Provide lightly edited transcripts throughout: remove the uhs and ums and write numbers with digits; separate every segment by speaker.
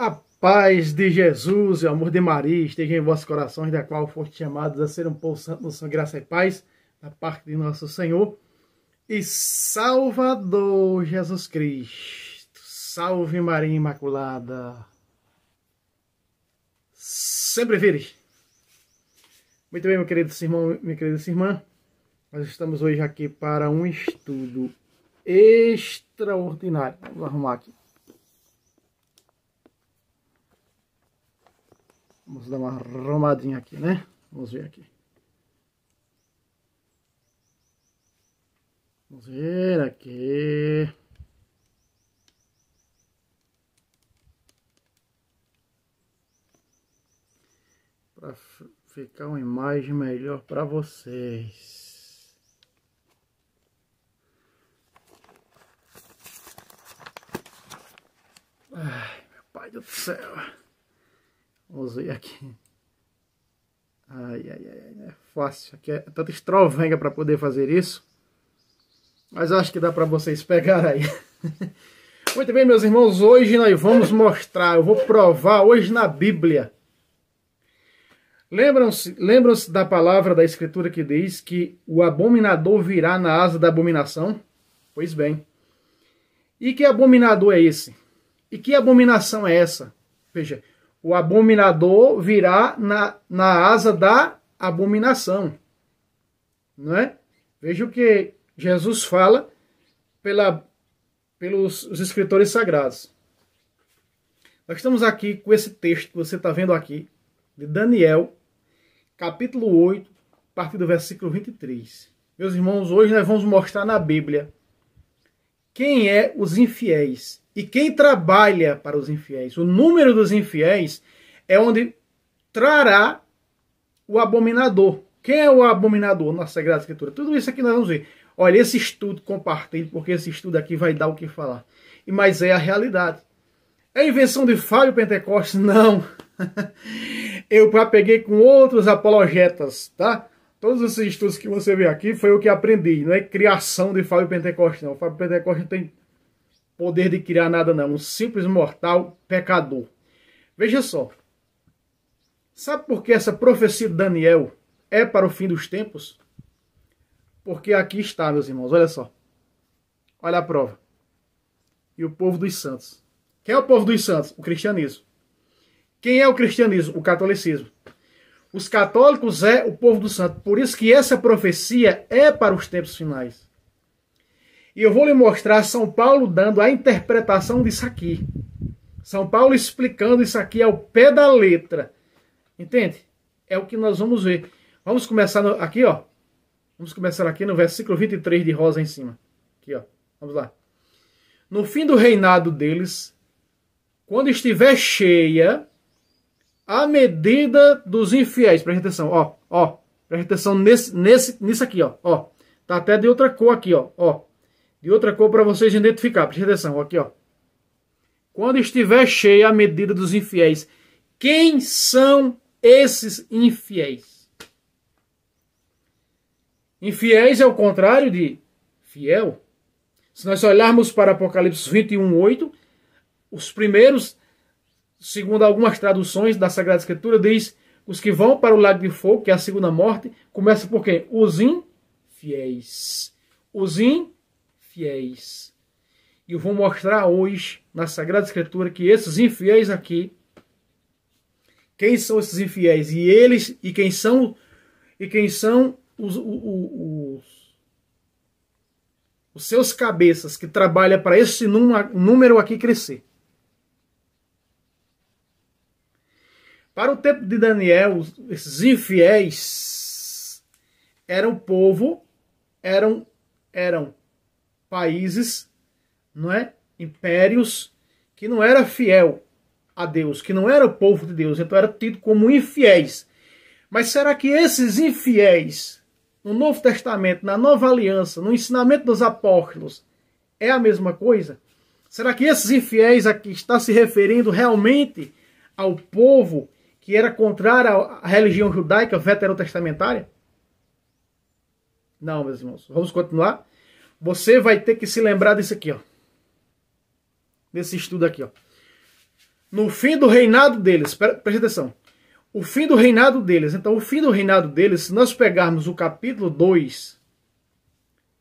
Speaker 1: A paz de Jesus e o amor de Maria estejam em vossos corações, da qual foste chamados a ser um povo santo, no graça e paz, da parte de nosso Senhor e Salvador Jesus Cristo. Salve Maria Imaculada. Sempre vires. Muito bem, meu querido irmão, minha querida irmã. Nós estamos hoje aqui para um estudo extraordinário. Vou arrumar aqui. Vamos dar uma arrumadinha aqui, né? Vamos ver aqui. Vamos ver aqui. Para ficar uma imagem melhor para vocês. Ai, meu pai do céu. Vamos ver aqui. Ai, é fácil. Aqui é tanta estrovenga para poder fazer isso. Mas acho que dá para vocês pegar aí. Muito bem, meus irmãos. Hoje nós vamos mostrar, eu vou provar hoje na Bíblia. Lembram-se da palavra da Escritura que diz que o abominador virá na asa da abominação? Pois bem. E que abominador é esse? E que abominação é essa? Veja. O abominador virá na asa da abominação. Não é? Veja o que Jesus fala pelos escritores sagrados. Nós estamos aqui com esse texto que você está vendo aqui, de Daniel, capítulo 8, a partir do versículo 23. Meus irmãos, hoje nós vamos mostrar na Bíblia quem é os infiéis. E quem trabalha para os infiéis. O número dos infiéis é onde trará o abominador. Quem é o abominador na Sagrada Escritura? Tudo isso aqui nós vamos ver. Olha, esse estudo compartilhe, porque esse estudo aqui vai dar o que falar. Mas é a realidade. É invenção de Fábio Pentecostes? Não. Eu peguei com outros apologetas, tá? Todos esses estudos que você vê aqui foi o que aprendi. Não é criação de Fábio Pentecostes, não. O Fábio Pentecostes não tem poder de criar nada não, um simples mortal pecador. Veja só, sabe por que essa profecia de Daniel é para o fim dos tempos? Porque aqui está, meus irmãos, olha só. Olha a prova. E o povo dos santos. Quem é o povo dos santos? O cristianismo. Quem é o cristianismo? O catolicismo. Os católicos é o povo dos santos. Por isso que essa profecia é para os tempos finais. E eu vou lhe mostrar São Paulo dando a interpretação disso aqui. São Paulo explicando isso aqui ao pé da letra. Entende? É o que nós vamos ver. Vamos começar aqui, ó. Vamos começar aqui no versículo 23 de Rosa em cima. Aqui, ó. Vamos lá. No fim do reinado deles, quando estiver cheia a medida dos infiéis. Presta atenção, ó. Presta atenção nisso aqui, ó. Tá até de outra cor aqui, ó. De outra cor para vocês identificar. Presta atenção, aqui, ó. Quando estiver cheia a medida dos infiéis. Quem são esses infiéis? Infiéis é o contrário de fiel. Se nós olharmos para Apocalipse 21:8, os primeiros, segundo algumas traduções da Sagrada Escritura, diz os que vão para o lago de fogo, que é a segunda morte, começa por quem? Os infiéis. Os infiéis. E eu vou mostrar hoje na Sagrada Escritura que esses infiéis aqui, quem são esses infiéis? E eles, e quem são os seus cabeças que trabalham para esse número aqui crescer. Para o tempo de Daniel, esses infiéis eram povo, eram países, não é? Impérios que não era fiel a Deus, que não era o povo de Deus, então era tido como infiéis. Mas será que esses infiéis, no Novo Testamento, na Nova Aliança, no ensinamento dos apóstolos, é a mesma coisa? Será que esses infiéis aqui está se referindo realmente ao povo que era contrário à religião judaica veterotestamentária? Não, meus irmãos. Vamos continuar? Você vai ter que se lembrar disso aqui, ó. Desse estudo aqui, ó. no fim do reinado deles, preste atenção, o fim do reinado deles, então o fim do reinado deles, se nós pegarmos o capítulo 2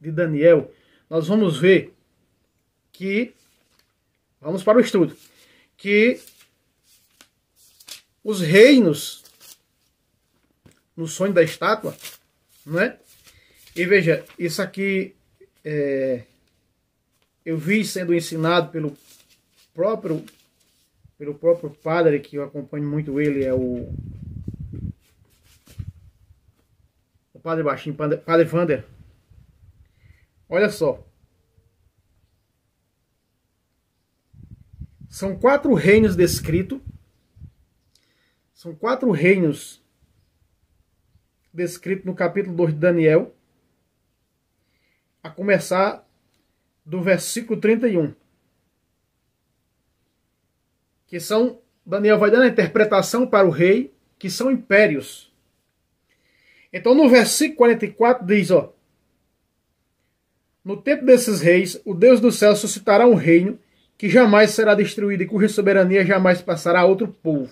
Speaker 1: de Daniel, nós vamos ver que, vamos para o estudo, que os reinos, no sonho da estátua, não é? E veja, isso aqui eu vi sendo ensinado pelo próprio padre, que eu acompanho muito ele, é o padre baixinho, padre Vander. Olha só. São 4 reinos descritos. São 4 reinos descritos no capítulo 2 de Daniel. A começar do versículo 31. Que são, Daniel vai dando a interpretação para o rei, que são impérios. Então no versículo 44 diz, ó: no tempo desses reis, o Deus do céu suscitará um reino que jamais será destruído e cuja soberania jamais passará a outro povo.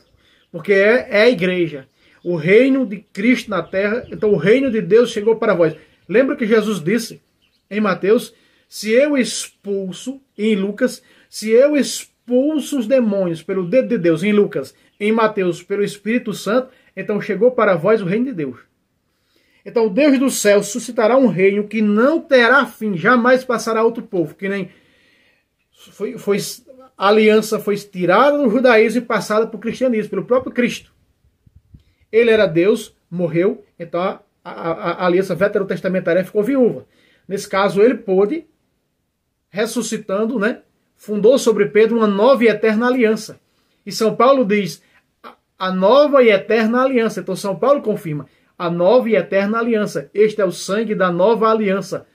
Speaker 1: Porque é a igreja, o reino de Cristo na terra. Então o reino de Deus chegou para vós. Lembra que Jesus disse em Mateus, se eu expulso, em Lucas, se eu expulso os demônios pelo dedo de Deus, em Lucas, em Mateus, pelo Espírito Santo, então chegou para vós o reino de Deus. Então o Deus do céu suscitará um reino que não terá fim, jamais passará a outro povo, que nem a aliança foi tirada do judaísmo e passada para o cristianismo, pelo próprio Cristo. Ele era Deus, morreu, então a aliança veterotestamentária ficou viúva. Nesse caso, ele pôde, ressuscitando, né, fundou sobre Pedro uma nova e eterna aliança. E São Paulo diz, a nova e eterna aliança. Então São Paulo confirma, a nova e eterna aliança. Este é o sangue da nova aliança.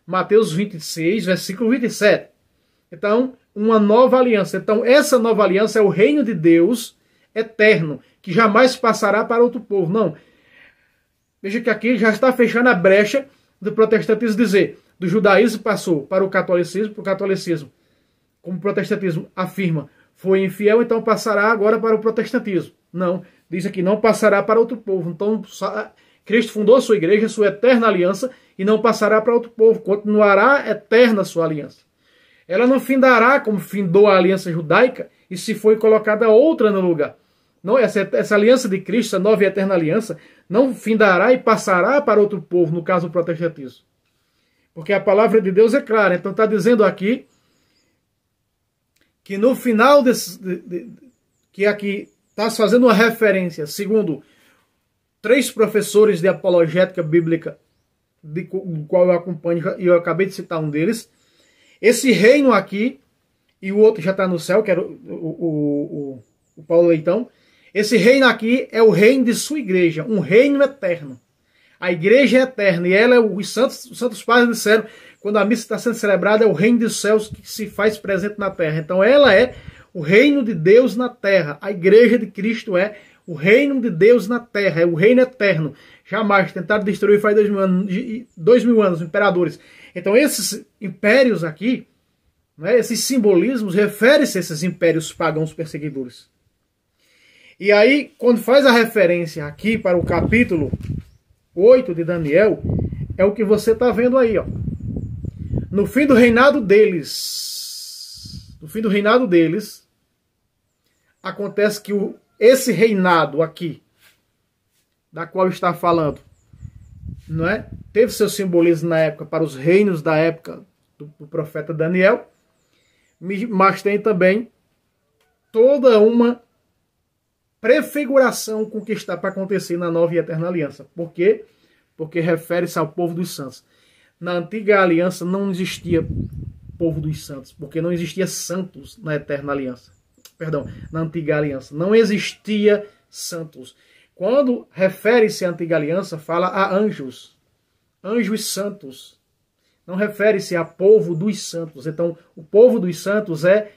Speaker 1: Mateus 26, versículo 27. Então, uma nova aliança. Então, essa nova aliança é o reino de Deus eterno, que jamais passará para outro povo. Não. Veja que aqui já está fechando a brecha do protestantismo dizer, do judaísmo passou para o catolicismo, como o protestantismo afirma, foi infiel, então passará agora para o protestantismo. Não, diz aqui, não passará para outro povo. Então, Cristo fundou sua igreja, sua eterna aliança, e não passará para outro povo, continuará eterna sua aliança. Ela não findará como findou a aliança judaica, e se foi colocada outra no lugar. Não, essa aliança de Cristo, essa nova e eterna aliança, não findará e passará para outro povo, no caso do protestantismo. Porque a palavra de Deus é clara. Então está dizendo aqui que no final que aqui está fazendo uma referência, segundo 3 professores de apologética bíblica, do qual eu acompanho, e eu acabei de citar um deles, esse reino aqui, e o outro já está no céu, que era o Paulo Leitão, esse reino aqui é o reino de sua igreja, um reino eterno. A igreja é eterna, e ela é os santos pais disseram, quando a missa está sendo celebrada, é o reino dos céus que se faz presente na terra. Então ela é o reino de Deus na terra. A igreja de Cristo é o reino de Deus na terra, é o reino eterno. Jamais tentaram destruir faz 2000 anos, imperadores. Então esses impérios aqui, né, esses simbolismos, referem-se a esses impérios pagãos perseguidores. E aí, quando faz a referência aqui para o capítulo 8 de Daniel, é o que você está vendo aí, ó. No fim do reinado deles, acontece que esse reinado aqui, da qual está falando, não é? Teve seu simbolismo na época para os reinos da época do profeta Daniel, mas tem também toda uma prefiguração com o que está para acontecer na nova e eterna aliança. Por quê? Porque refere-se ao povo dos santos. Na antiga aliança não existia povo dos santos, porque não existia santos na eterna aliança. Perdão, na antiga aliança. Não existia santos. Quando refere-se à antiga aliança, fala a anjos. Anjos santos. Não refere-se a povo dos santos. Então, o povo dos santos é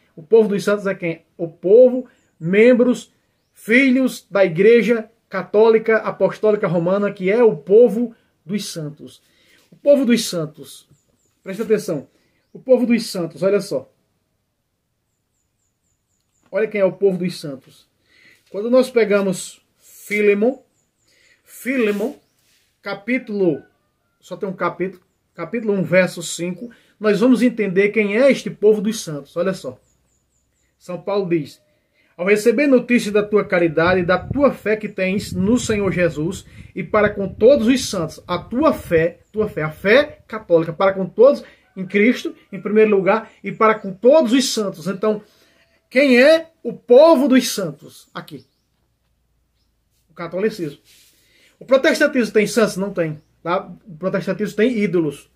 Speaker 1: quem? O povo, membros, filhos da Igreja Católica Apostólica Romana, que é o povo dos santos. O povo dos santos, presta atenção, o povo dos santos, olha só. Olha quem é o povo dos santos. Quando nós pegamos Filemon, capítulo, só tem um capítulo, capítulo 1, verso 5, nós vamos entender quem é este povo dos santos. Olha só. São Paulo diz: ao receber notícia da tua caridade e da tua fé que tens no Senhor Jesus, e para com todos os santos, a tua fé, a fé católica, para com todos em Cristo, em primeiro lugar, e para com todos os santos. Então, quem é o povo dos santos? Aqui. O catolicismo. O protestantismo tem santos? Não tem. Lá, o protestantismo tem ídolos.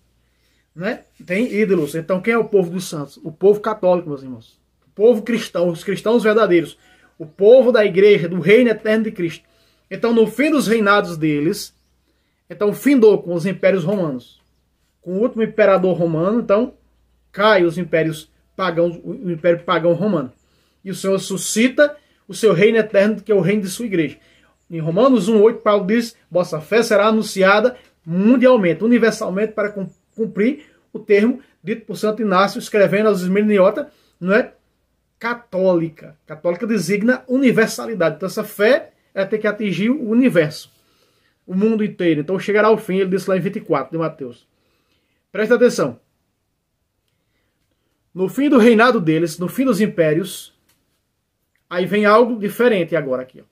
Speaker 1: Né? Tem ídolos. Então, quem é o povo dos santos? O povo católico, meus irmãos. O povo cristão, os cristãos verdadeiros. O povo da igreja, do reino eterno de Cristo. Então, no fim dos reinados deles, então findou com os impérios romanos. Com o último imperador romano, então, cai os impérios pagãos, o império pagão romano. E o Senhor suscita o seu reino eterno, que é o reino de sua igreja. Em Romanos 1,8, Paulo diz: vossa fé será anunciada mundialmente, universalmente, para cumprir o termo dito por Santo Inácio, escrevendo aos Esmeraldas, não é? Católica. Católica designa universalidade. Então essa fé ela tem que atingir o universo, o mundo inteiro. Então chegará ao fim, ele disse lá em 24 de Mateus. Presta atenção. No fim do reinado deles, no fim dos impérios, aí vem algo diferente agora aqui, ó.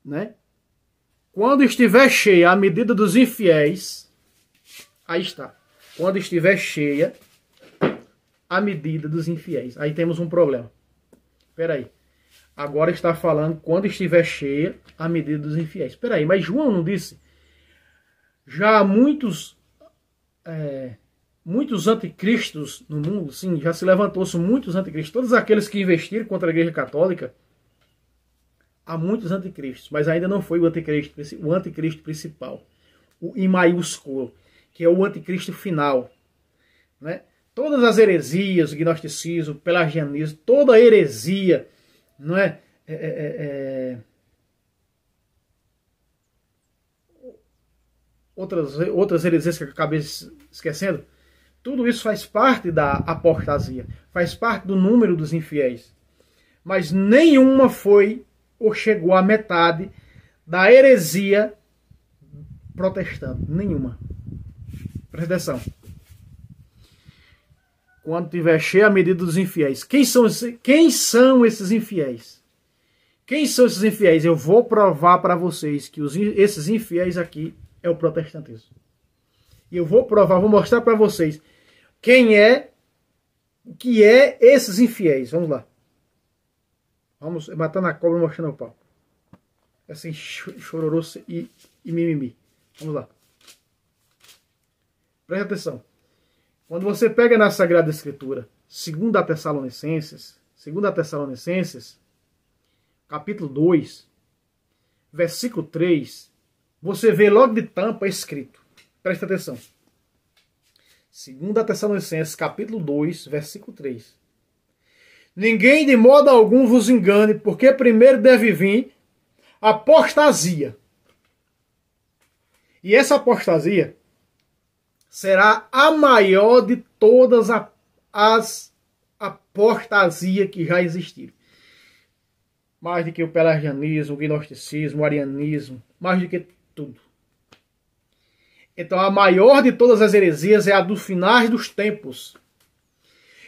Speaker 1: Né? Quando estiver cheia a medida dos infiéis, aí está. Quando estiver cheia a medida dos infiéis, aí temos um problema. Espera aí. Agora está falando quando estiver cheia a medida dos infiéis. Espera aí, mas João não disse? Já há muitos anticristos no mundo, sim, já se levantou-se muitos anticristos. Todos aqueles que investiram contra a Igreja Católica, há muitos anticristos, mas ainda não foi o anticristo principal, o em maiúsculo, que é o anticristo final. Né? Todas as heresias, o gnosticismo, o pelagianismo, toda a heresia, não é? Outras heresias que eu acabei esquecendo, tudo isso faz parte da apostasia, faz parte do número dos infiéis. Mas nenhuma foi ou chegou à metade da heresia protestante. Nenhuma. Presta atenção. Quando tiver cheia a medida dos infiéis. Quem são esses infiéis? Quem são esses infiéis? Eu vou provar para vocês que esses infiéis aqui é o protestantismo. E eu vou provar, vou mostrar para vocês o que é esses infiéis. Vamos lá. Vamos matando a cobra mostrando o pau. Assim, chororô e mimimi. Vamos lá. Presta atenção. Quando você pega na Sagrada Escritura, 2 Tessalonicenses, capítulo 2, versículo 3, você vê logo de tampa escrito. Presta atenção. 2 Tessalonicenses, capítulo 2, versículo 3. Ninguém de modo algum vos engane, porque primeiro deve vir a apostasia. E essa apostasia será a maior de todas as apostasias que já existiram. Mais do que o pelagianismo, o gnosticismo, o arianismo, mais do que tudo. Então a maior de todas as heresias é a dos finais dos tempos.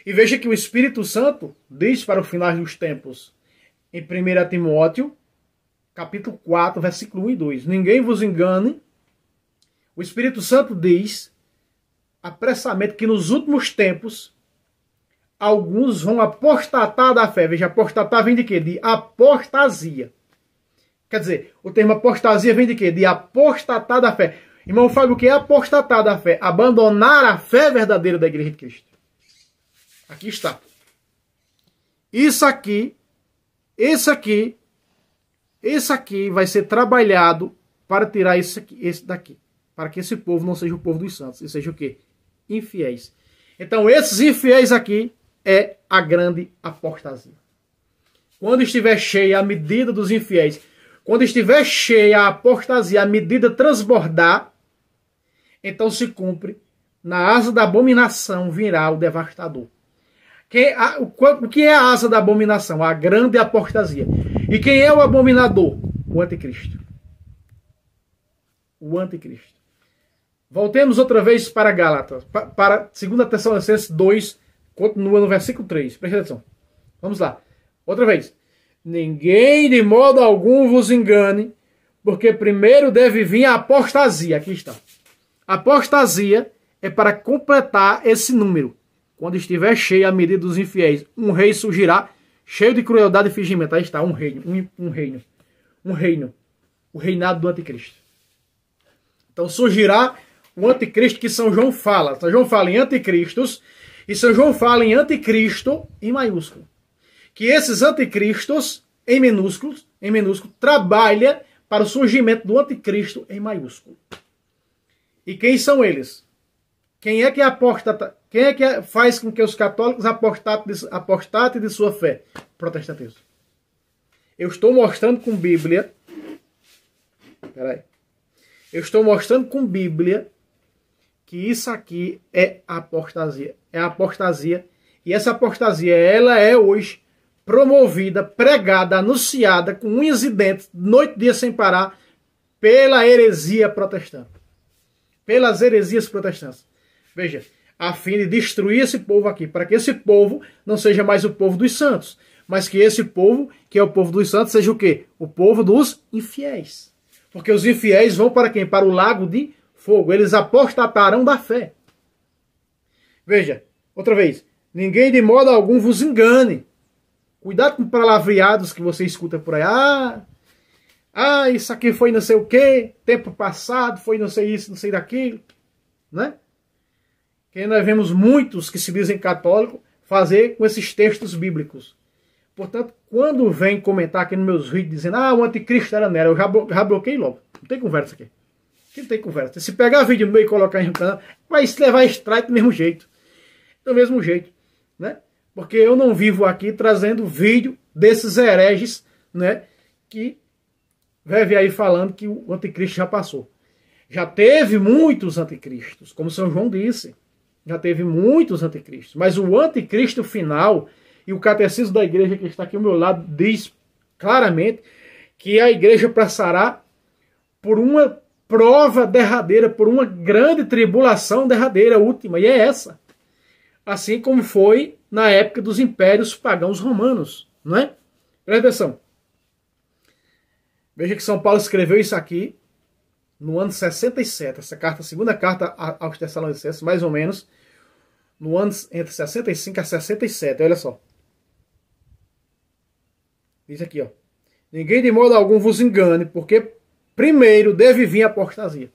Speaker 1: E veja que o Espírito Santo diz para os finais dos tempos, em 1 Timóteo, capítulo 4, versículo 1 e 2. Ninguém vos engane. O Espírito Santo diz apressadamente que nos últimos tempos alguns vão apostatar da fé. Veja, apostatar vem de quê? De apostasia. Quer dizer, o termo apostasia vem de quê? De apostatar da fé. Irmão Fábio, o que é apostatar da fé? Abandonar a fé verdadeira da Igreja de Cristo. Aqui está. Isso aqui vai ser trabalhado para tirar esse daqui. Para que esse povo não seja o povo dos santos. E seja o quê? Infiéis. Então esses infiéis aqui é a grande apostasia. Quando estiver cheia a medida dos infiéis, quando estiver cheia a apostasia, a medida transbordar, então se cumpre, na asa da abominação virá o devastador. O que é a asa da abominação? A grande apostasia. E quem é o abominador? O anticristo. O anticristo. Voltemos outra vez para Gálatas, para 2 Tessalonicenses 2, continua no versículo 3. Presta atenção. Vamos lá. Outra vez. Ninguém de modo algum vos engane, porque primeiro deve vir a apostasia. Aqui está. Apostasia é para completar esse número. Quando estiver cheia a medida dos infiéis, um rei surgirá, cheio de crueldade e fingimento. Aí está, um reino. Um reino. O reinado do anticristo. Então surgirá o anticristo que São João fala. São João fala em anticristos e São João fala em anticristo em maiúsculo. Que esses anticristos em minúsculo trabalham para o surgimento do anticristo em maiúsculo. E quem são eles? Quem é que faz com que os católicos apostatem de sua fé? Protestantismo. Eu estou mostrando com Bíblia. Peraí. Eu estou mostrando com Bíblia que isso aqui é apostasia. É apostasia. E essa apostasia, ela é hoje promovida, pregada, anunciada com unhas e dentes, noite e dia sem parar, pela heresia protestante. Pelas heresias protestantes. Veja, a fim de destruir esse povo aqui, para que esse povo não seja mais o povo dos santos, mas que esse povo, que é o povo dos santos, seja o quê? O povo dos infiéis. Porque os infiéis vão para quem? Para o lago de fogo. Eles apostatarão da fé. Veja, outra vez. Ninguém de modo algum vos engane. Cuidado com palavreados que você escuta por aí. Isso aqui foi não sei o quê, tempo passado, foi não sei isso, não sei daquilo. Né? Que nós vemos muitos que se dizem católicos fazer com esses textos bíblicos. Portanto, quando vem comentar aqui nos meus vídeos dizendo o anticristo era Nero, eu já bloqueei logo. Não tem conversa aqui. Aqui não tem conversa. Se pegar vídeo meu e colocar em um canal, vai levar strike do mesmo jeito. Do mesmo jeito. Né? Porque eu não vivo aqui trazendo vídeo desses hereges, né, que vive aí falando que o anticristo já passou. Já teve muitos anticristos, como São João disse. Já teve muitos anticristos. Mas o anticristo final, e o catecismo da igreja que está aqui ao meu lado, diz claramente que a igreja passará por uma prova derradeira, por uma grande tribulação derradeira, última, e é essa. Assim como foi na época dos impérios pagãos romanos, não é? Presta atenção. Veja que São Paulo escreveu isso aqui no ano 67, essa carta, a segunda carta aos Tessalonicenses, mais ou menos, no ano entre 65 a 67, olha só. Diz aqui, ó. Ninguém de modo algum vos engane, porque primeiro deve vir a apostasia.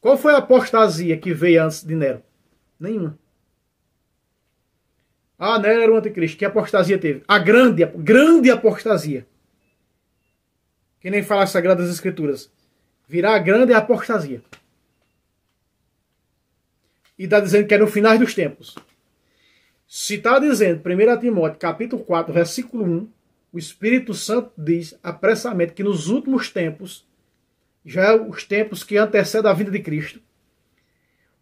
Speaker 1: Qual foi a apostasia que veio antes de Nero? Nenhuma. Nero era o anticristo. Que apostasia teve? A grande apostasia. Que nem fala as Sagradas Escrituras. Virá a grande apostasia. E está dizendo que é no final dos tempos. Se está dizendo, 1 Timóteo, capítulo 4, versículo 1, o Espírito Santo diz apressadamente que nos últimos tempos, já os tempos que antecedem a vinda de Cristo,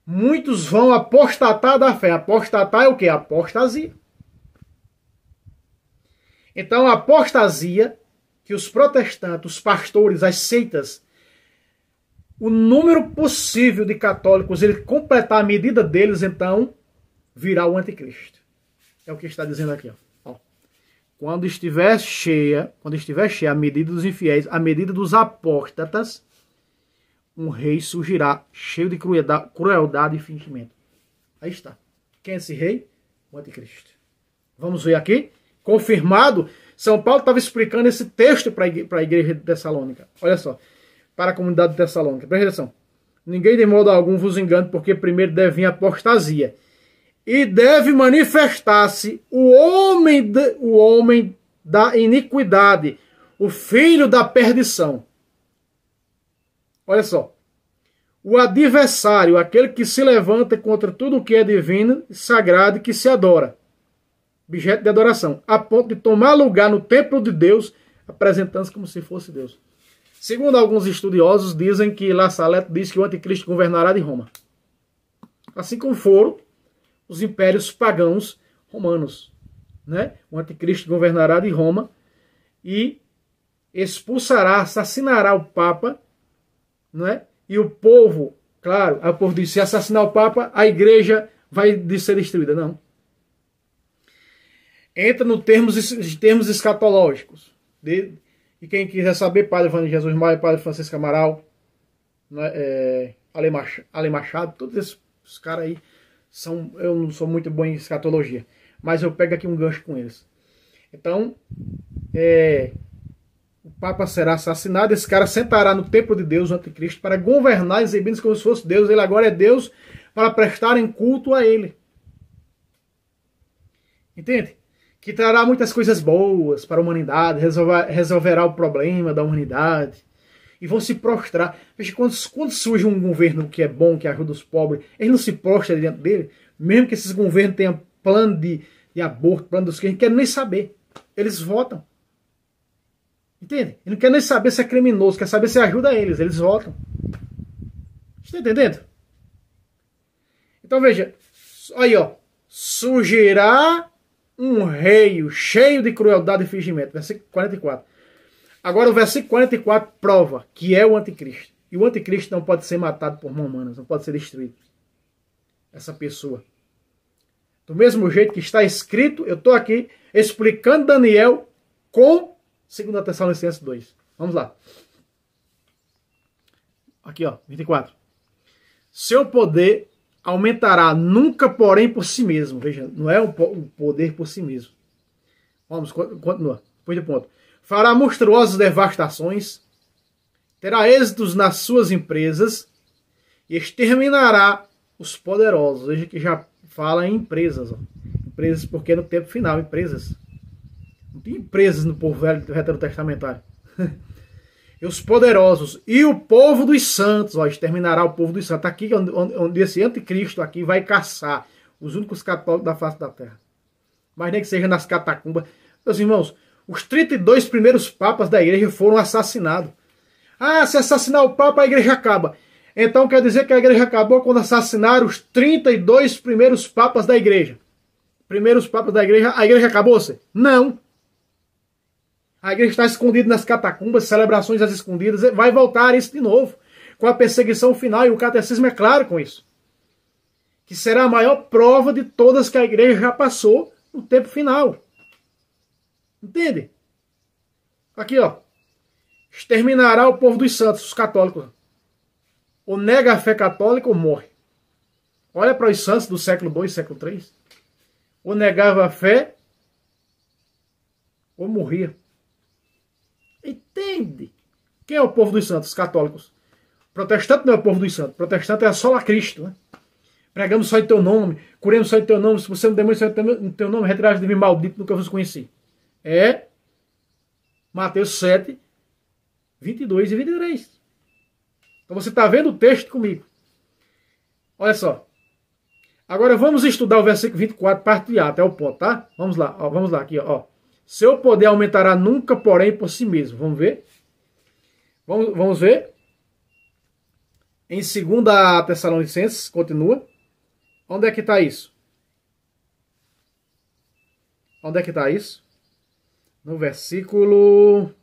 Speaker 1: muitos vão apostatar da fé. Apostatar é o quê? Apostasia. Então a apostasia que os protestantes, os pastores, as seitas, o número possível de católicos, ele completar a medida deles, então virá o anticristo. É o que está dizendo aqui. Ó. Quando estiver cheia a medida dos infiéis, a medida dos apóstatas, um rei surgirá cheio de crueldade e fingimento. Aí está. Quem é esse rei? O anticristo. Vamos ver aqui. Confirmado. São Paulo estava explicando esse texto para a igreja de Tessalônica. Olha só. Para a comunidade de Tessalônica. Presta atenção. Ninguém de modo algum vos engane, porque primeiro deve vir a apostasia. E deve manifestar-se o homem da iniquidade, o filho da perdição. Olha só. O adversário, aquele que se levanta contra tudo o que é divino, sagrado e que se adora. Objeto de adoração. A ponto de tomar lugar no templo de Deus, apresentando-se como se fosse Deus. Segundo alguns estudiosos, dizem que La Salette diz que o anticristo governará de Roma. Assim como foram os impérios pagãos, romanos, né? O anticristo governará de Roma e expulsará, assassinará o Papa, não é? E o povo, claro, o povo diz, se assassinar o Papa, a igreja vai ser destruída. Não. Entra nos termos escatológicos. E quem quiser saber, Padre Vânia Jesus Maia, Padre Francisco Amaral, né, Ale Machado, todos esses caras aí, eu não sou muito bom em escatologia, mas eu pego aqui um gancho com eles. Então, o Papa será assassinado, esse cara sentará no templo de Deus, o anticristo, para governar, exibindo-se como se fosse Deus. Ele agora é Deus, para prestarem culto a ele. Entende? Que trará muitas coisas boas para a humanidade, resolverá o problema da humanidade, e vão se prostrar. Veja, quando surge um governo que é bom, que ajuda os pobres, eles não se prostram diante dele, mesmo que esses governos tenham plano de aborto, plano dos que não querem nem saber. Eles votam. Entende? Ele não quer nem saber se é criminoso, quer saber se ajuda eles votam. Está entendendo? Então veja, aí ó, surgirá um rei cheio de crueldade e fingimento, versículo 44. Agora o versículo 44 prova que é o anticristo. E o anticristo não pode ser matado por mãos humanas, não pode ser destruído. Essa pessoa. Do mesmo jeito que está escrito, eu estou aqui explicando Daniel com 2 Tessalonicenses 2. Vamos lá. Aqui, ó, 24. Seu poder aumentará, nunca, porém, por si mesmo. Veja, não é um poder por si mesmo. Vamos, continua. Depois do ponto. Fará monstruosas devastações, terá êxitos nas suas empresas e exterminará os poderosos. Veja que já fala em empresas. Ó. Empresas porque no tempo final, empresas. Não tem empresas no povo velho veterotestamentário. E os poderosos e o povo dos santos, ó, exterminará o povo dos santos. Aqui onde esse anticristo aqui vai caçar os únicos católicos da face da terra. Mas nem que seja nas catacumbas. Meus irmãos, os 32 primeiros papas da igreja foram assassinados. Ah, se assassinar o papa, a igreja acaba. Então quer dizer que a igreja acabou quando assassinaram os 32 primeiros papas da igreja. Primeiros papas da igreja, a igreja acabou-se? Não. A igreja está escondida nas catacumbas, celebrações às escondidas. Vai voltar isso de novo, com a perseguição final, e o catecismo é claro com isso. Que será a maior prova de todas que a igreja já passou no tempo final. Entende? Aqui, ó. Exterminará o povo dos santos, os católicos. Ou nega a fé católica ou morre. Olha para os santos do século II, século III. Ou negava a fé ou morria. Entende? Quem é o povo dos santos? Os católicos. Protestante não é o povo dos santos. Protestante é só a Cristo, né? Pregamos só em teu nome, curemos só em teu nome, se você não demônio só em teu nome, retirai de mim maldito, nunca vos conheci. É Mateus 7, 22 e 23. Então você está vendo o texto comigo. Olha só. Agora vamos estudar o versículo 24, parte A, até o ponto, tá? Vamos lá, ó, vamos lá, aqui, ó. Seu poder aumentará nunca, porém, por si mesmo. Vamos ver? Vamos ver? Em 2 Tessalonicenses, continua. Onde é que está isso? Onde é que está isso? No versículo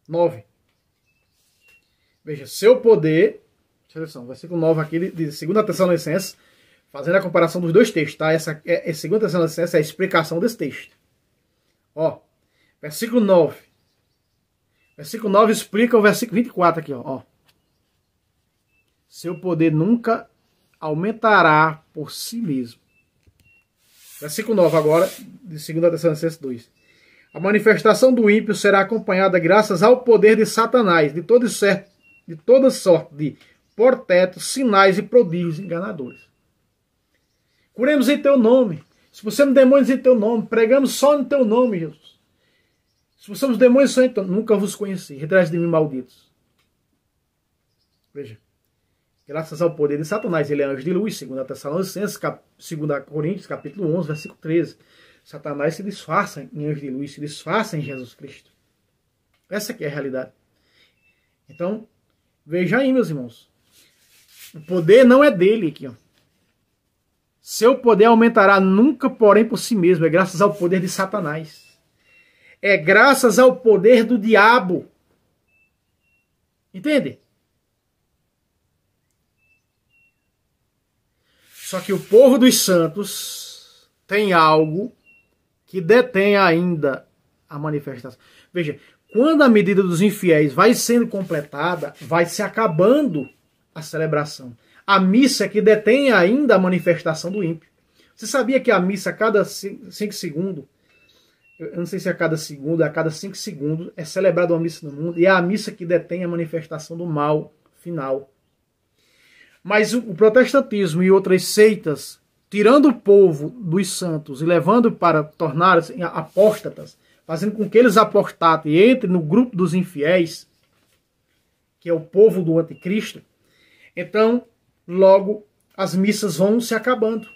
Speaker 1: 9. Veja, seu poder, atenção, versículo 9 aqui de 2 Tessalonicenses, fazendo a comparação dos dois textos, tá? Essa é 2 Tessalonicenses, é a explicação desse texto. Ó, versículo 9. Versículo 9 explica o versículo 24 aqui, ó. Seu poder nunca aumentará por si mesmo. Versículo 9 agora, de 2 Tessalonicenses 2. A manifestação do ímpio será acompanhada graças ao poder de Satanás, de toda sorte de portentos, sinais e prodígios enganadores. Curemos em teu nome. Expulsamos demônios em teu nome. Pregamos só no teu nome, Jesus. Expulsamos demônios só em teu nome. Nunca vos conheci. Retirai de mim, malditos. Veja. Graças ao poder de Satanás, ele é anjo de luz, 2 Tessalonicenses, 2 Coríntios, capítulo 11, versículo 13. Satanás se disfarça em anjo de luz, se disfarça em Jesus Cristo. Essa aqui é a realidade. Então, veja aí, meus irmãos. O poder não é dele aqui, ó. Seu poder aumentará nunca, porém, por si mesmo. É graças ao poder de Satanás. É graças ao poder do diabo. Entende? Só que o povo dos santos tem algo que detém ainda a manifestação. Veja, quando a medida dos infiéis vai sendo completada, vai se acabando a celebração. A missa é que detém ainda a manifestação do ímpio. Você sabia que a missa a cada 5 segundos, eu não sei se a cada segundo, a cada 5 segundos é celebrada uma missa no mundo, e é a missa que detém a manifestação do mal final. Mas o protestantismo e outras seitas, tirando o povo dos santos e levando para tornar-se apóstatas, fazendo com que eles apostatem e entrem no grupo dos infiéis, que é o povo do anticristo, então, logo, as missas vão se acabando.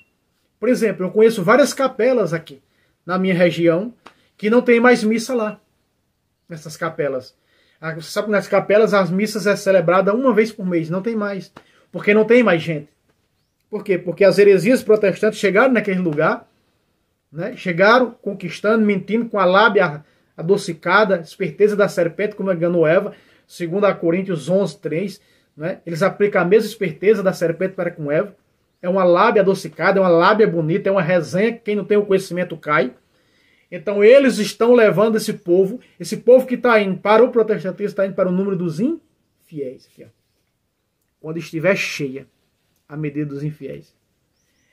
Speaker 1: Por exemplo, eu conheço várias capelas aqui, na minha região, que não tem mais missa lá, nessas capelas. Você sabe que nas capelas as missas é celebrada uma vez por mês, não tem mais, porque não tem mais gente. Por quê? Porque as heresias protestantes chegaram naquele lugar, né? Chegaram conquistando, mentindo com a lábia adocicada, esperteza da serpente, como enganou Eva, segundo a Coríntios 11:3, né? Eles aplicam a mesma esperteza da serpente para com Eva. É uma lábia adocicada, é uma lábia bonita, é uma resenha que quem não tem o conhecimento cai. Então eles estão levando esse povo que está indo para o protestantismo, está indo para o número dos infiéis. Aqui, ó. Quando estiver cheia a medida dos infiéis.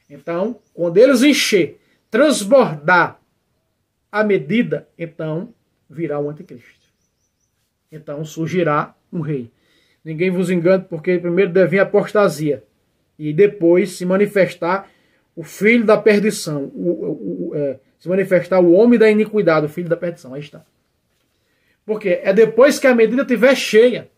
Speaker 1: Então, quando eles encher, transbordar a medida, então virá o anticristo. Então surgirá um rei. Ninguém vos engane, porque primeiro deve vir a apostasia e depois se manifestar o filho da perdição, se manifestar o homem da iniquidade, o filho da perdição. Aí está. Porque é depois que a medida estiver cheia.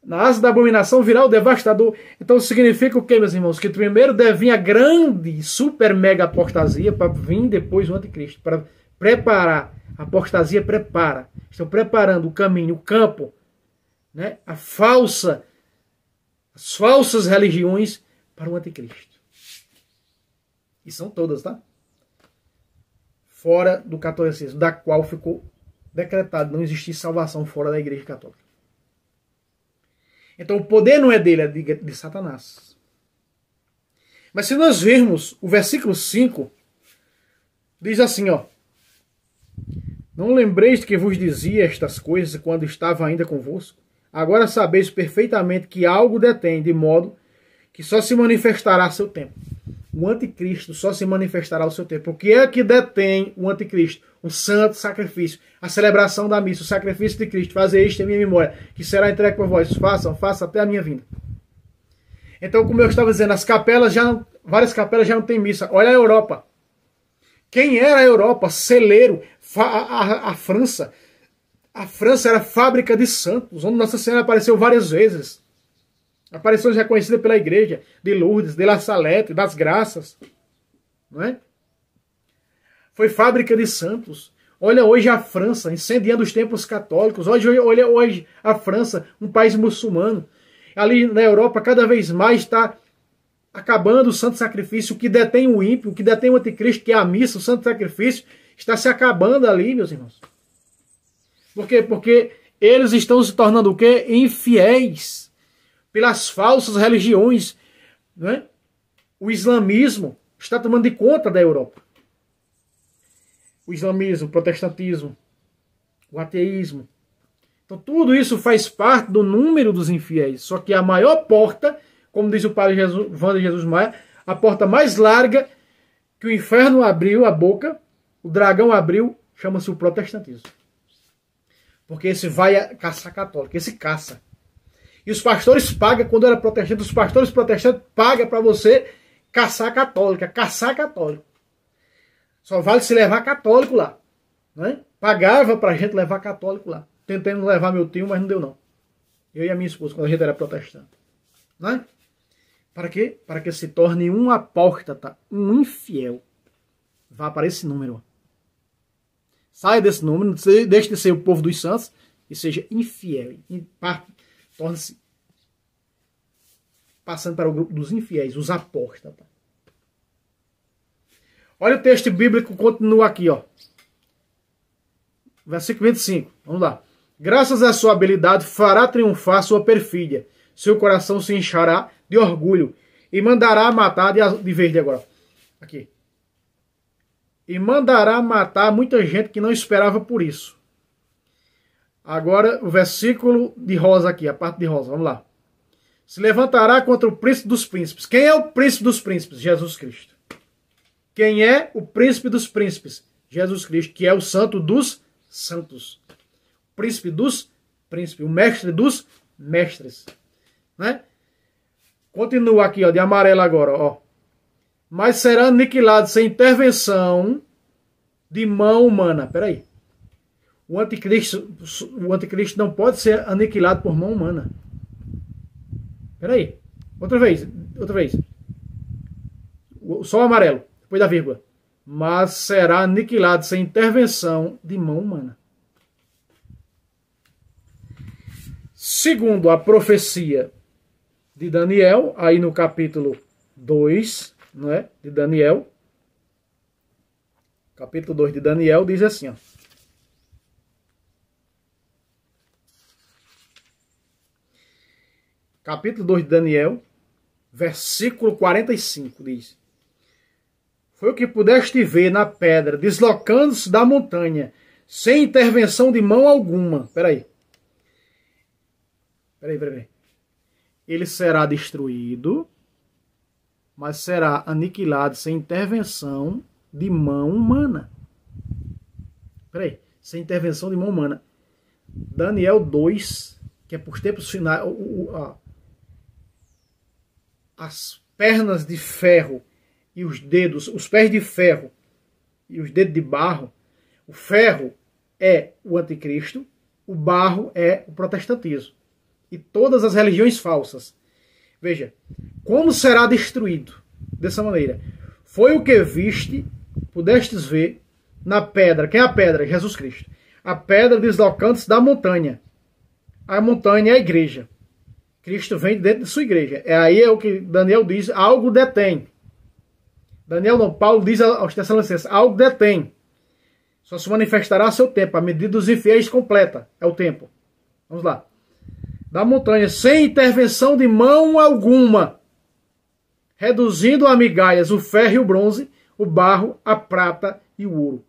Speaker 1: Na asa da abominação virá o devastador. Então significa o que, meus irmãos? Que primeiro deve vir a grande, super, mega apostasia para vir depois o anticristo. Para preparar. A apostasia prepara. Estão preparando o caminho, o campo, né? As falsas religiões para o anticristo. E são todas, tá? Fora do catolicismo, da qual ficou decretado não existir salvação fora da Igreja Católica. Então o poder não é dele, é de Satanás. Mas se nós vermos o versículo 5, diz assim, ó. Não lembreis que vos dizia estas coisas quando estava ainda convosco? Agora sabeis perfeitamente que algo detém, de modo que só se manifestará a seu tempo. O anticristo só se manifestará ao seu tempo. O que é que detém o anticristo? O santo sacrifício, a celebração da missa, o sacrifício de Cristo. Fazer isto em minha memória, que será entregue por vós. Façam até a minha vinda. Então, como eu estava dizendo, várias capelas já não tem missa. Olha a Europa. Quem era a Europa? Celeiro. A França. A França era fábrica de santos, onde Nossa Senhora apareceu várias vezes. Aparição reconhecida pela igreja de Lourdes, de La Salette, das Graças. Não é? Foi fábrica de santos. Olha hoje a França, incendiando os templos católicos. Olha hoje a França, um país muçulmano. Ali na Europa, cada vez mais está acabando o santo sacrifício. O que detém o ímpio, o que detém o anticristo, que é a missa, o santo sacrifício, está se acabando ali, meus irmãos. Por quê? Porque eles estão se tornando o quê? Infiéis. Pelas falsas religiões. Não é? O islamismo está tomando de conta da Europa. O islamismo, o protestantismo, o ateísmo. Então tudo isso faz parte do número dos infiéis. Só que a maior porta, como diz o padre Wander Jesus Maia, a porta mais larga que o inferno abriu a boca, o dragão abriu, chama-se o protestantismo. Porque esse vai caçar católico, esse caça. E os pastores pagam, quando era protestante, os pastores protestantes pagam para você caçar católica, caçar católico. Só vale se levar católico lá. Né? Pagava para a gente levar católico lá. Tentando levar meu tio, mas não deu não. Eu e a minha esposa, quando a gente era protestante. Né? Para quê? Para que se torne um apóstata, um infiel. Vá para esse número. Saia desse número, deixe de ser o povo dos santos e seja infiel. Torne-se passando para o grupo dos infiéis, os apóstatas. Olha o texto bíblico, continua aqui, ó. Versículo 25. Vamos lá. Graças à sua habilidade fará triunfar sua perfídia. Seu coração se enchará de orgulho e mandará matar de verde agora. Aqui. E mandará matar muita gente que não esperava por isso. Agora o versículo de rosa aqui, a parte de rosa. Vamos lá. Se levantará contra o príncipe dos príncipes. Quem é o príncipe dos príncipes? Jesus Cristo. Quem é o príncipe dos príncipes? Jesus Cristo, que é o santo dos santos. O príncipe dos príncipes. O mestre dos mestres. Né? Continua aqui, ó, de amarelo agora, ó. Mas será aniquilado sem intervenção de mão humana. Peraí. O anticristo não pode ser aniquilado por mão humana. Peraí. Outra vez. Só o amarelo, depois da vírgula. Mas será aniquilado sem intervenção de mão humana. Segundo a profecia de Daniel, aí no capítulo 2, não é? De Daniel. Capítulo 2 de Daniel diz assim, ó. Capítulo 2 de Daniel, versículo 45, diz: foi o que pudeste ver na pedra, deslocando-se da montanha, sem intervenção de mão alguma. Peraí. Ele será destruído, mas será aniquilado sem intervenção de mão humana. Peraí. Sem intervenção de mão humana. Daniel 2, que é por tempos finais, as pernas de ferro e os dedos, os pés de ferro e os dedos de barro. O ferro é o anticristo, o barro é o protestantismo e todas as religiões falsas. Veja, como será destruído dessa maneira? Foi o que viste, pudestes ver na pedra. Quem é a pedra? Jesus Cristo. A pedra deslocando-se da montanha. A montanha é a igreja. Cristo vem dentro de sua igreja. Aí é o que Daniel diz, algo detém. Daniel não, Paulo diz aos Tessalonicenses, algo detém. Só se manifestará a seu tempo. A medida dos infiéis completa. É o tempo. Vamos lá. Da montanha, sem intervenção de mão alguma. Reduzindo a migalhas o ferro e o bronze, o barro, a prata e o ouro.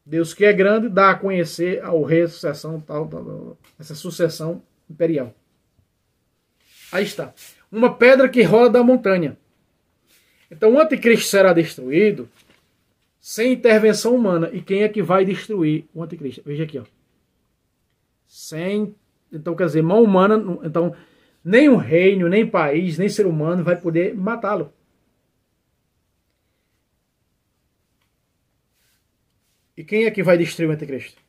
Speaker 1: Deus que é grande dá a conhecer ao rei a sucessão, essa sucessão imperial. Aí está. Uma pedra que rola da montanha. Então o anticristo será destruído sem intervenção humana. E quem é que vai destruir o anticristo? Veja aqui, ó. Então, quer dizer, mão humana, então nem o reino, nem país, nem ser humano vai poder matá-lo. E quem é que vai destruir o anticristo?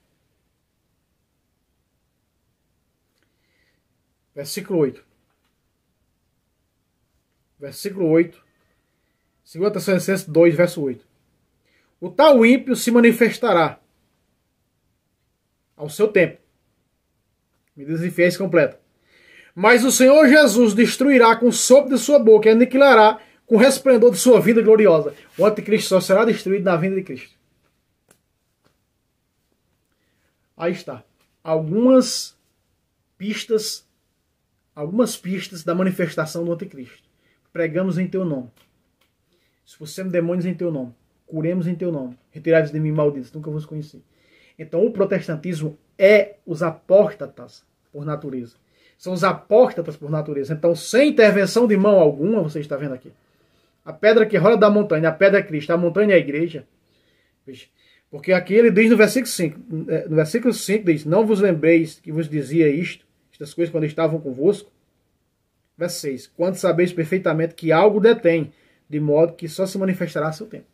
Speaker 1: Versículo 8. Versículo 8. 2 Tessalonicenses 2, verso 8. O tal ímpio se manifestará ao seu tempo. Medidas infiéis completa. Mas o Senhor Jesus destruirá com o sopro de sua boca e aniquilará com o resplendor de sua vida gloriosa. O anticristo só será destruído na vinda de Cristo. Aí está. Algumas pistas da manifestação do anticristo. Pregamos em teu nome. Expulsemos demônios em teu nome. Curemos em teu nome. Retirai-vos de mim, malditos, nunca vos conheci. Então o protestantismo é os apóstatas por natureza. São os apóstatas por natureza. Então, sem intervenção de mão alguma, você está vendo aqui. A pedra que rola da montanha, a pedra é Cristo, a montanha é a igreja. Veja. Porque aqui ele diz no versículo 5. No versículo 5 diz: não vos lembreis que vos dizia estas coisas quando estavam convosco. Verso 6. Quando sabeis perfeitamente que algo detém, de modo que só se manifestará a seu tempo.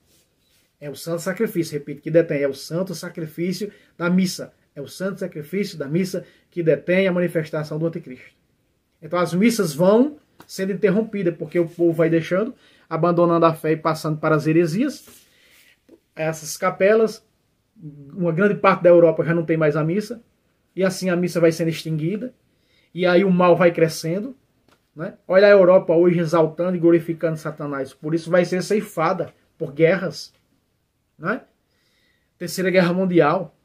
Speaker 1: É o santo sacrifício, repito, que detém. É o santo sacrifício da missa. É o santo sacrifício da missa que detém a manifestação do anticristo. Então as missas vão sendo interrompidas, porque o povo vai deixando, abandonando a fé e passando para as heresias. Essas capelas uma grande parte da Europa já não tem mais a missa, e assim a missa vai sendo extinguida, e aí o mal vai crescendo. Né? Olha a Europa hoje exaltando e glorificando Satanás, por isso vai ser ceifada por guerras. Né? Terceira Guerra Mundial.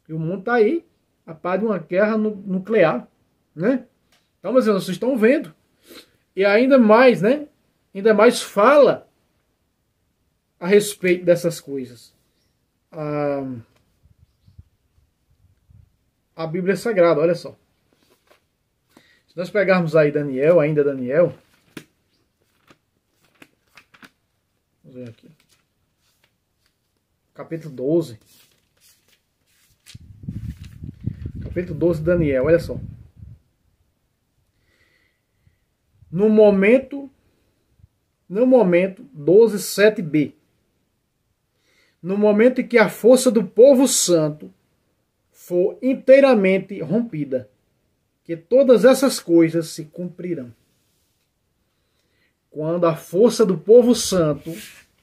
Speaker 1: E o mundo está aí, a par de uma guerra nuclear. Né? Então, mas vocês estão vendo. E ainda mais, né? Ainda mais fala a respeito dessas coisas. A Bíblia é Sagrada, olha só. Se nós pegarmos aí Daniel, vamos ver aqui. Capítulo 12. Capítulo 12 de Daniel, olha só. No momento 12, 7b. No momento em que a força do povo santo for inteiramente rompida, que todas essas coisas se cumprirão. Quando a força do povo santo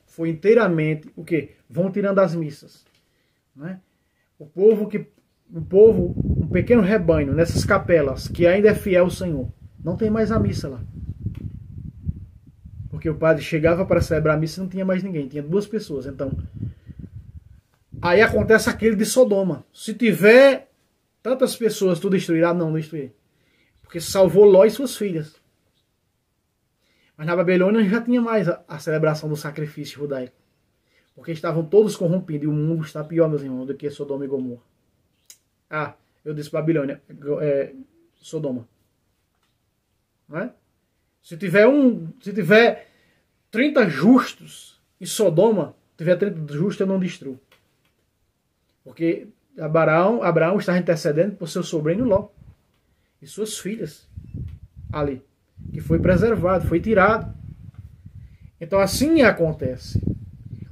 Speaker 1: for inteiramente, o quê? Vão tirando as missas. Né? Um pequeno rebanho nessas capelas, que ainda é fiel ao Senhor, não tem mais a missa lá. Porque o padre chegava para celebrar a missa e não tinha mais ninguém, tinha 2 pessoas. Então, aí acontece aquele de Sodoma. Se tiver tantas pessoas, tu destruirá? Não destruirei. Porque salvou Ló e suas filhas. Mas na Babilônia já tinha mais a celebração do sacrifício judaico. Porque estavam todos corrompidos. E o mundo está pior, meus irmãos, do que Sodoma e Gomorra. Ah, eu disse Babilônia. Sodoma. Não é? Se tiver 30 justos em Sodoma, tiver 30 justos, eu não destruo. Porque Abraão está intercedendo por seu sobrinho Ló e suas filhas ali, que foi preservado, foi tirado. Então assim acontece.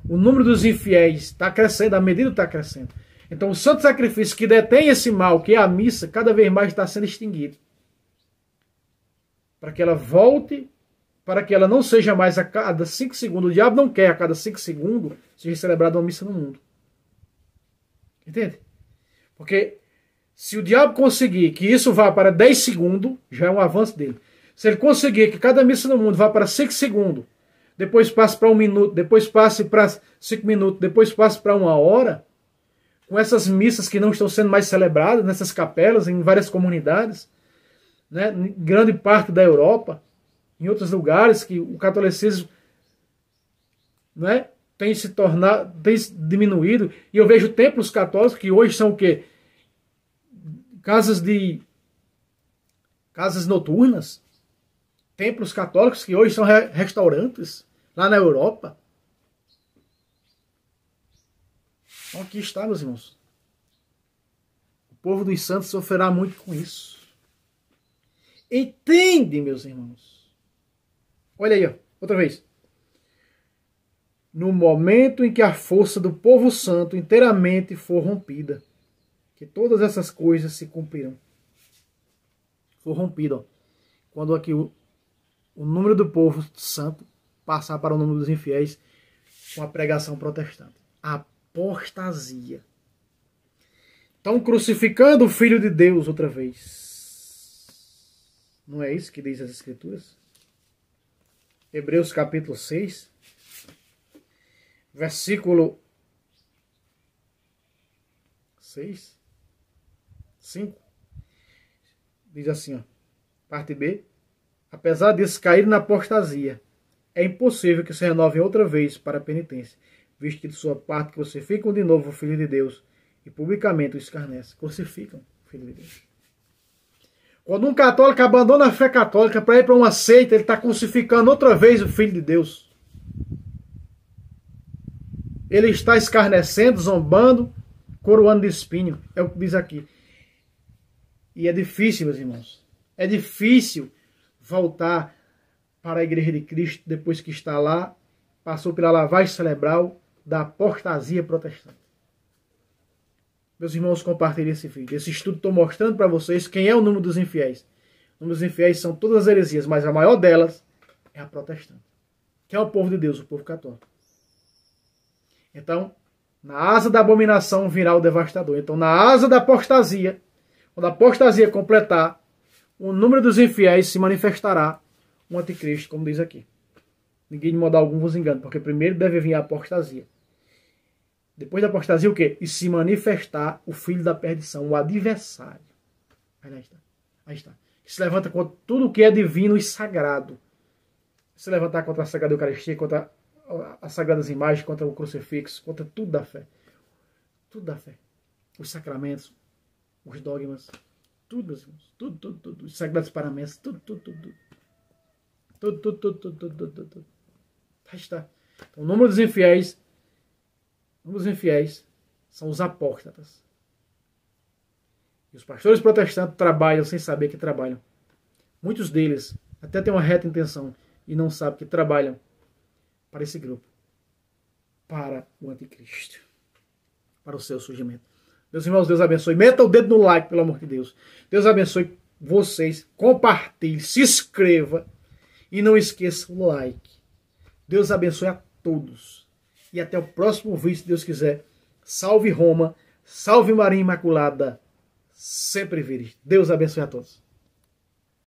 Speaker 1: O número dos infiéis está crescendo, a medida está crescendo. Então o santo sacrifício que detém esse mal, que é a missa, cada vez mais está sendo extinguido. Para que ela volte, para que ela não seja mais a cada 5 segundos. O diabo não quer a cada 5 segundos seja celebrada uma missa no mundo. Entende? Porque se o diabo conseguir que isso vá para 10 segundos, já é um avanço dele. Se ele conseguir que cada missa no mundo vá para 5 segundos, depois passe para 1 minuto, depois passe para 5 minutos, depois passe para 1 hora, com essas missas que não estão sendo mais celebradas nessas capelas, em várias comunidades, né, em grande parte da Europa, em outros lugares que o catolicismo, né, tem diminuído, e eu vejo templos católicos que hoje são o quê? Casas noturnas, templos católicos que hoje são restaurantes lá na Europa. Então aqui está, meus irmãos. O povo dos santos sofrerá muito com isso. Entende, meus irmãos? Olha aí, ó, outra vez. No momento em que a força do povo santo inteiramente for rompida, que todas essas coisas se cumprirão. For rompida, ó. Quando aqui o número do povo santo passar para o número dos infiéis com a pregação protestante. Apostasia. Estão crucificando o Filho de Deus outra vez. Não é isso que diz as Escrituras? Hebreus capítulo 6, versículo 5. Diz assim, ó, parte B. Apesar disso cair na apostasia, é impossível que se renovem outra vez para a penitência, visto que de sua parte crucificam de novo o Filho de Deus e publicamente o escarnecem. Crucificam o Filho de Deus. Quando um católico abandona a fé católica para ir para uma seita, ele está crucificando outra vez o Filho de Deus. Ele está escarnecendo, zombando, coroando de espinho. É o que diz aqui. E é difícil, meus irmãos. É difícil voltar para a Igreja de Cristo depois que está lá, passou pela lavagem cerebral da apostasia protestante. Meus irmãos, compartilhem esse vídeo. Esse estudo estou mostrando para vocês quem é o número dos infiéis. O número dos infiéis são todas as heresias, mas a maior delas é a protestante. Que é o povo de Deus, o povo católico. Então, Na asa da abominação virá o devastador. Então, na asa da apostasia, quando a apostasia completar, o número dos infiéis se manifestará o anticristo, como diz aqui. Ninguém de modo algum vos engane, porque primeiro deve vir a apostasia. Depois da apostasia, o quê? E se manifestar o filho da perdição, o adversário. Aí está. Aí está. Que se levanta contra tudo o que é divino e sagrado. Se levantar contra a Sagrada Eucaristia, contra as sagradas imagens, contra o crucifixo, contra tudo da fé. Tudo da fé. Os sacramentos, os dogmas, tudo, meus irmãos. Tudo. Os sagrados paramentos, tudo. Tudo. Aí está. Então, o número dos infiéis são os apóstatas. E os pastores protestantes trabalham sem saber que trabalham. Muitos deles até têm uma reta intenção e não sabem que trabalham para esse grupo, para o anticristo, para o seu surgimento. Meus irmãos, Deus abençoe. Meta o dedo no like, pelo amor de Deus. Deus abençoe vocês. Compartilhe, se inscreva e não esqueça o like. Deus abençoe a todos. E até o próximo vídeo, se Deus quiser. Salve Roma, salve Maria Imaculada, sempre virgem. Deus abençoe a todos.